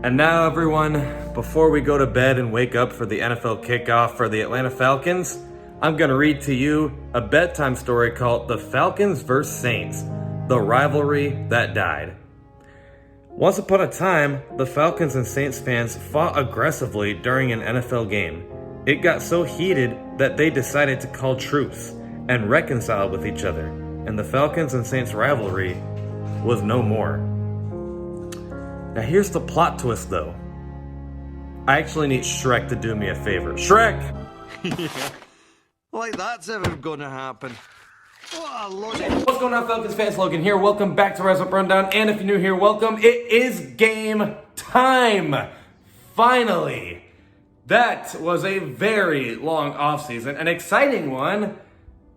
And now, everyone, before we go to bed and wake up for the NFL kickoff for the Atlanta Falcons, I'm going to read to you a bedtime story called The Falcons vs. Saints, the rivalry that died. Once upon a time, the Falcons and Saints fans fought aggressively during an NFL game. It got so heated that they decided to call truce and reconcile with each other, and the Falcons and Saints rivalry was no more. Now here's the plot twist though. I actually need Shrek to do me a favor. Shrek! Yeah. Like that's ever gonna happen. What's going on, Falcons fans? Logan here. Welcome back to Falcons Breakdown. And if you're new here, welcome. It is game time. Finally. That was a very long offseason. An exciting one.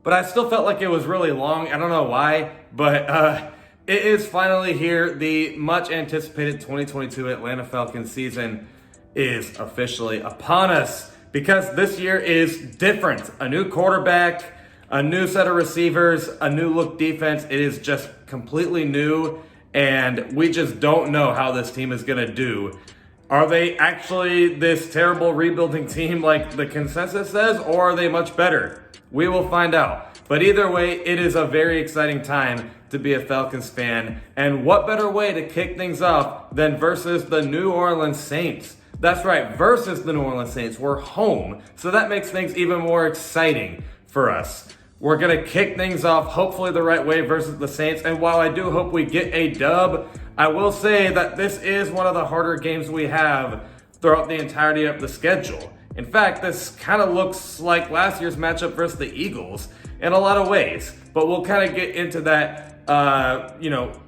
But I still felt like it was really long. I don't know why. But it is finally here. The much anticipated 2022 Atlanta Falcons season is officially upon us. Because this year is different. A new quarterback, a new set of receivers, a new look defense. It is just completely new, and we just don't know how this team is going to do. Are they actually this terrible rebuilding team like the consensus says, or are they much better? We will find out. But either way, it is a very exciting time to be a Falcons fan. And what better way to kick things off than versus the New Orleans Saints? That's right, versus the New Orleans Saints. We're home. So that makes things even more exciting for us. We're going to kick things off hopefully the right way versus the Saints. And while I do hope we get a dub, I will say that this is one of the harder games we have throughout the entirety of the schedule. In fact, this kind of looks like last year's matchup versus the Eagles in a lot of ways. But we'll kind of get into that,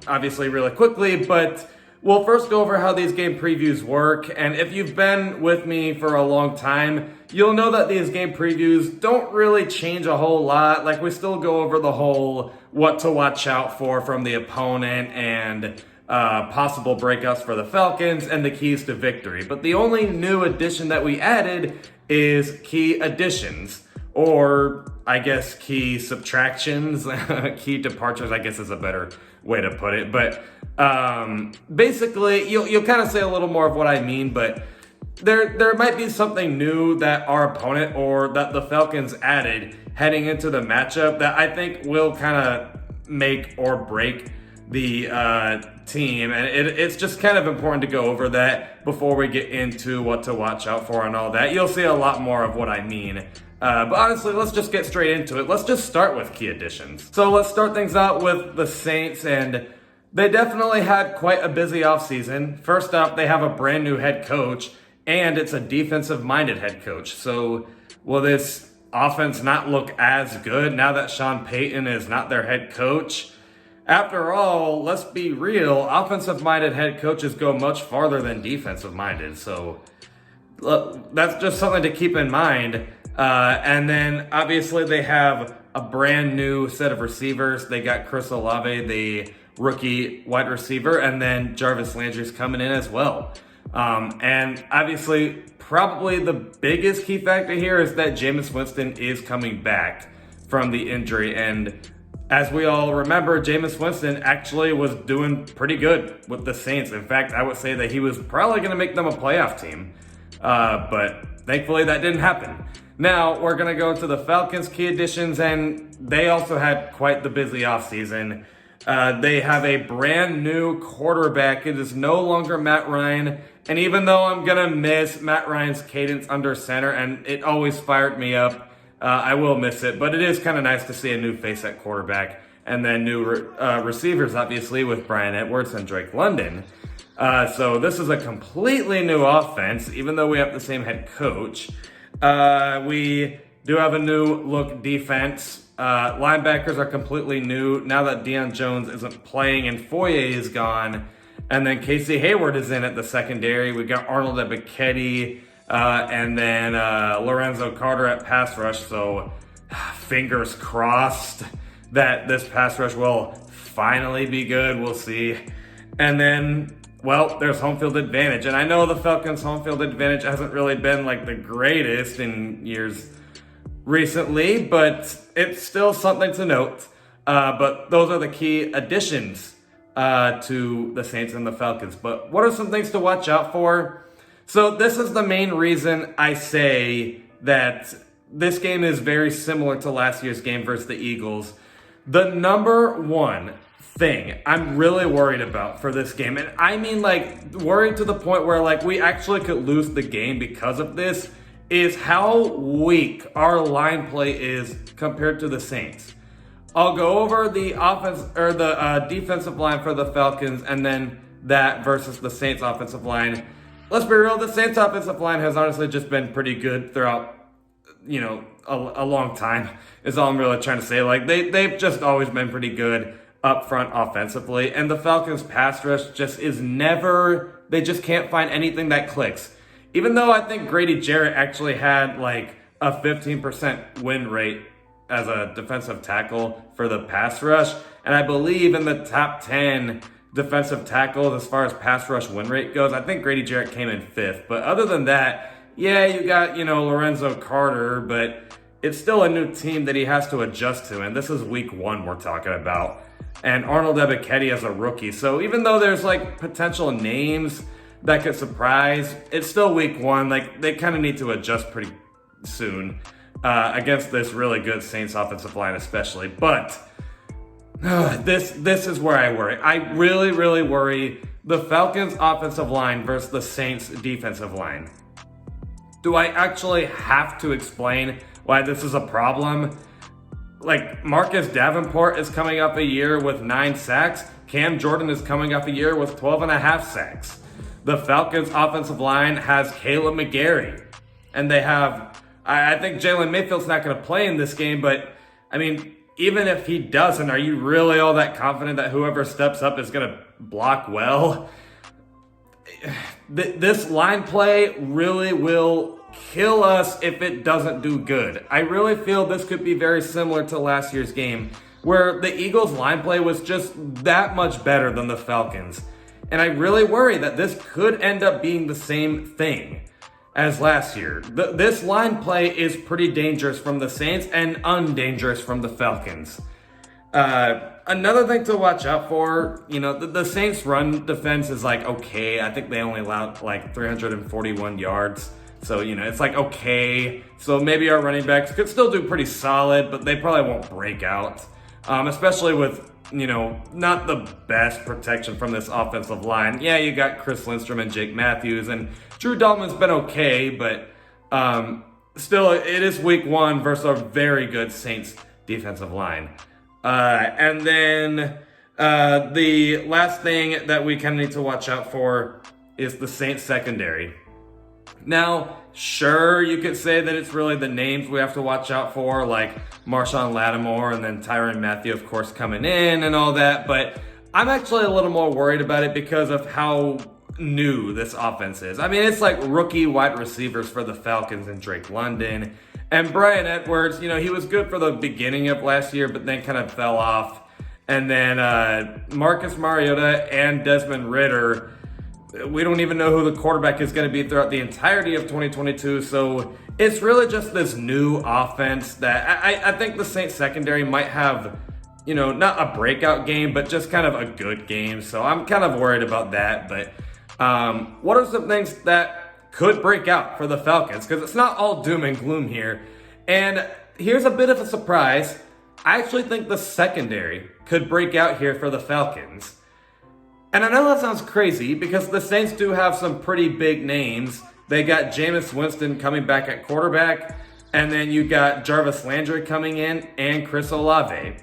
obviously really quickly. But we'll first go over how these game previews work. And if you've been with me for a long time, you'll know that these game previews don't really change a whole lot. Like, we still go over the whole what to watch out for from the opponent and possible breakouts for the Falcons and the keys to victory. But the only new addition that we added is key additions, or I guess key subtractions. Key departures, I guess, is a better way to put it. But basically, you'll kind of say a little more of what I mean, but there might be something new that our opponent or that the Falcons added heading into the matchup that I think will kind of make or break the team. And it's just kind of important to go over that before we get into what to watch out for and all that. You'll see a lot more of what I mean. But honestly, let's just get straight into it. Let's just start with key additions. So let's start things out with the Saints, and they definitely had quite a busy offseason. First up, they have a brand new head coach, and it's a defensive-minded head coach. So will this offense not look as good now that Sean Payton is not their head coach? After all, let's be real, offensive-minded head coaches go much farther than defensive-minded. So that's just something to keep in mind. And then, obviously, they have a brand new set of receivers. They got Chris Olave, the rookie wide receiver, and then Jarvis Landry's coming in as well. And obviously, probably the biggest key factor here is that Jameis Winston is coming back from the injury. And as we all remember, Jameis Winston actually was doing pretty good with the Saints. In fact, I would say that he was probably going to make them a playoff team. But thankfully, that didn't happen. Now, we're going to go into the Falcons' key additions, and they also had quite the busy offseason. They have a brand new quarterback. It is no longer Matt Ryan. And even though I'm going to miss Matt Ryan's cadence under center, and it always fired me up, I will miss it. But it is kind of nice to see a new face at quarterback. And then new receivers, obviously, with Bryan Edwards and Drake London. So this is a completely new offense, even though we have the same head coach. We do have a new look defense. Linebackers are completely new now that Deion Jones isn't playing and Foye is gone. And then Casey Hayward is in at the secondary. We got Arnold Ebiketie, and then Lorenzo Carter at pass rush. So fingers crossed that this pass rush will finally be good. We'll see. And then, well, there's home field advantage. And I know the Falcons' home field advantage hasn't really been like the greatest in years recently, but it's still something to note. But those are the key additions to the Saints and the Falcons. But what are some things to watch out for? So this is the main reason I say that this game is very similar to last year's game versus the Eagles. The number one thing I'm really worried about for this game, and I mean like worried to the point where like we actually could lose the game because of this, is how weak our line play is compared to the Saints. I'll go over the offense or the defensive line for the Falcons and then that versus the Saints offensive line. Let's be real, the Saints offensive line has honestly just been pretty good throughout, you know, a long time is all I'm really trying to say. Like they've just always been pretty good up front offensively, and the Falcons pass rush just is never, they just can't find anything that clicks. Even though I think Grady Jarrett actually had like a 15% win rate as a defensive tackle for the pass rush, and I believe in the top 10 defensive tackles as far as pass rush win rate goes, I think Grady Jarrett came in 5th. But other than that, yeah, you got, you know, Lorenzo Carter, but it's still a new team that he has to adjust to, and this is week 1 we're talking about. And Arnold Ebiketie as a rookie. So even though there's like potential names that could surprise, it's still week 1. Like they kind of need to adjust pretty soon against this really good Saints offensive line especially. But this is where I worry. I really worry the Falcons offensive line versus the Saints defensive line. Do I actually have to explain why this is a problem? Like, Marcus Davenport is coming up a year with 9 sacks. Cam Jordan is coming up a year with 12.5 sacks. The Falcons offensive line has Caleb McGarry. And they have, I think Jalen Mayfield's not going to play in this game, but I mean, even if he doesn't, are you really all that confident that whoever steps up is going to block well? This line play really will kill us if it doesn't do good. I really feel this could be very similar to last year's game, where the Eagles line play was just that much better than the Falcons. And I really worry that this could end up being the same thing as last year. This line play is pretty dangerous from the Saints and undangerous from the Falcons. Another thing to watch out for, you know, the Saints run defense is like okay. I think they only allowed like 341 yards. So, you know, it's like okay. So maybe our running backs could still do pretty solid, but they probably won't break out. Especially with, you know, not the best protection from this offensive line. Yeah, you got Chris Lindstrom and Jake Matthews, and Drew Dalman's been okay, but still, it is week 1 versus a very good Saints defensive line. And then the last thing that we kind of need to watch out for is the Saints secondary. Now, sure, you could say that it's really the names we have to watch out for, like Marshawn Lattimore and then Tyrann Mathieu, of course, coming in and all that, but I'm actually a little more worried about it because of how new this offense is. I mean, it's like rookie wide receivers for the Falcons and Drake London. And Brian Edwards, you know, he was good for the beginning of last year, but then kind of fell off. And then Marcus Mariota and Desmond Ridder, we don't even know who the quarterback is going to be throughout the entirety of 2022. So it's really just this new offense that I think the Saints secondary might have, you know, not a breakout game, but just kind of a good game. So I'm kind of worried about that. But what are some things that could break out for the Falcons? Because it's not all doom and gloom here. And here's a bit of a surprise. I actually think the secondary could break out here for the Falcons. And I know that sounds crazy because the Saints do have some pretty big names. They got Jameis Winston coming back at quarterback, and then you got Jarvis Landry coming in and Chris Olave.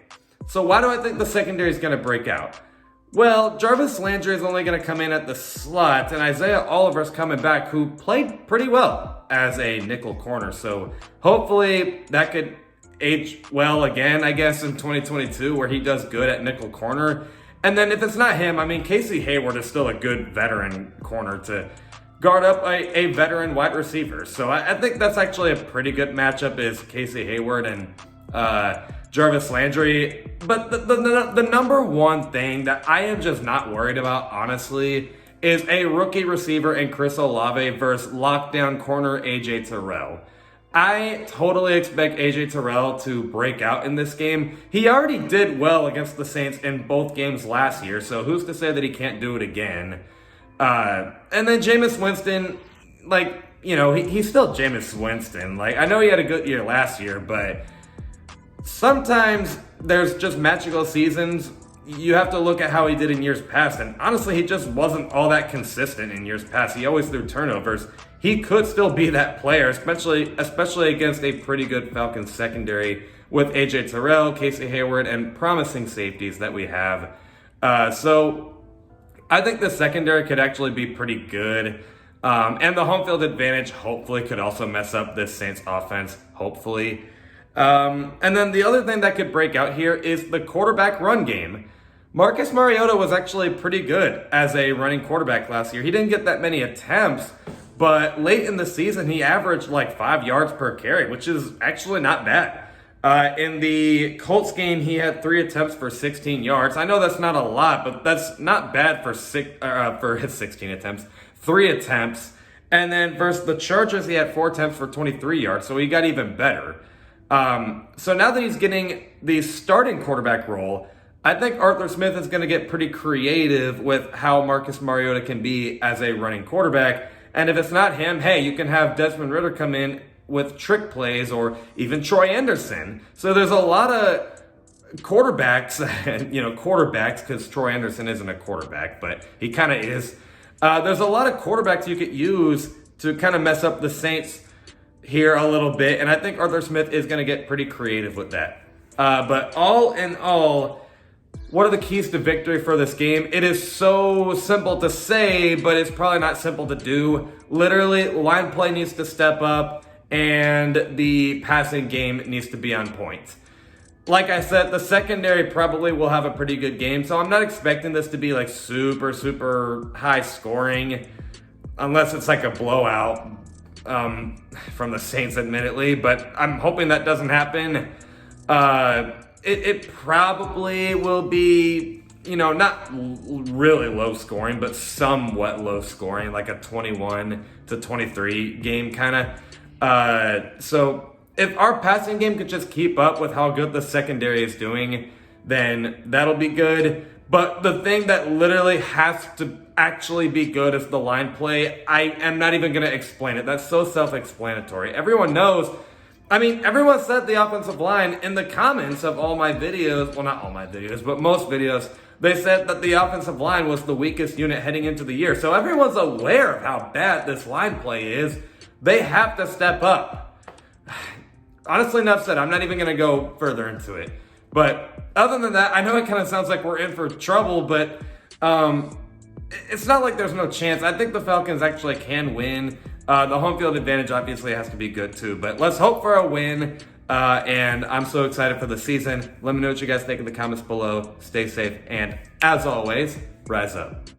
So why do I think the secondary is going to break out? Well, Jarvis Landry is only going to come in at the slot, and Isaiah Oliver's coming back, who played pretty well as a nickel corner. So hopefully that could age well again, I guess, in 2022, where he does good at nickel corner. And then if it's not him, I mean, Casey Hayward is still a good veteran corner to guard up a veteran wide receiver. So I think that's actually a pretty good matchup, is Casey Hayward and Jarvis Landry. But the number one thing that I am just not worried about, honestly, is a rookie receiver in Chris Olave versus lockdown corner AJ Terrell. I totally expect AJ Terrell to break out in this game. He already did well against the Saints in both games last year, so who's to say that he can't do it again? And then Jameis Winston, like, you know, he's still Jameis Winston. Like, I know he had a good year last year, but sometimes there's just magical seasons. You have to look at how he did in years past, and honestly, he just wasn't all that consistent in years past. He always threw turnovers. He could still be that player, especially against a pretty good Falcons secondary with AJ Terrell, Casey Hayward, and promising safeties that we have. So I think the secondary could actually be pretty good. And the home field advantage hopefully could also mess up this Saints offense, hopefully. And then the other thing that could break out here is the quarterback run game. Marcus Mariota was actually pretty good as a running quarterback last year. He didn't get that many attempts, but late in the season, he averaged like 5 yards per carry, which is actually not bad. In the Colts game, he had 3 attempts for 16 yards. I know that's not a lot, but that's not bad for his 16 attempts. 3 attempts. And then versus the Chargers, he had 4 attempts for 23 yards, so he got even better. So now that he's getting the starting quarterback role, I think Arthur Smith is going to get pretty creative with how Marcus Mariota can be as a running quarterback. And if it's not him, hey, you can have Desmond Ridder come in with trick plays, or even Troy Anderson. So there's a lot of quarterbacks, because Troy Anderson isn't a quarterback, but he kind of is. There's a lot of quarterbacks you could use to kind of mess up the Saints here a little bit, and I think Arthur Smith is going to get pretty creative with that. But all in all, what are the keys to victory for this game? It is so simple to say, but it's probably not simple to do. Literally, line play needs to step up, and the passing game needs to be on point. Like I said, the secondary probably will have a pretty good game, so I'm not expecting this to be like super, super high scoring, unless it's like a blowout from the Saints, admittedly, but I'm hoping that doesn't happen. It probably will be, not really low scoring, but somewhat low scoring, like a 21-23 game kind of. So if our passing game could just keep up with how good the secondary is doing, then that'll be good. But the thing that literally has to actually be good is the line play. I am not even going to explain it. That's so self-explanatory. Everyone knows. Everyone said the offensive line in the comments of all my videos. Well, not all my videos, but most videos. They said that the offensive line was the weakest unit heading into the year. So everyone's aware of how bad this line play is. They have to step up. Honestly, enough said. I'm not even going to go further into it. But other than that, I know it kind of sounds like we're in for trouble, but it's not like there's no chance. I think the Falcons actually can win. The home field advantage obviously has to be good too, but let's hope for a win. And I'm so excited for the season. Let me know what you guys think in the comments below. Stay safe, and as always, rise up.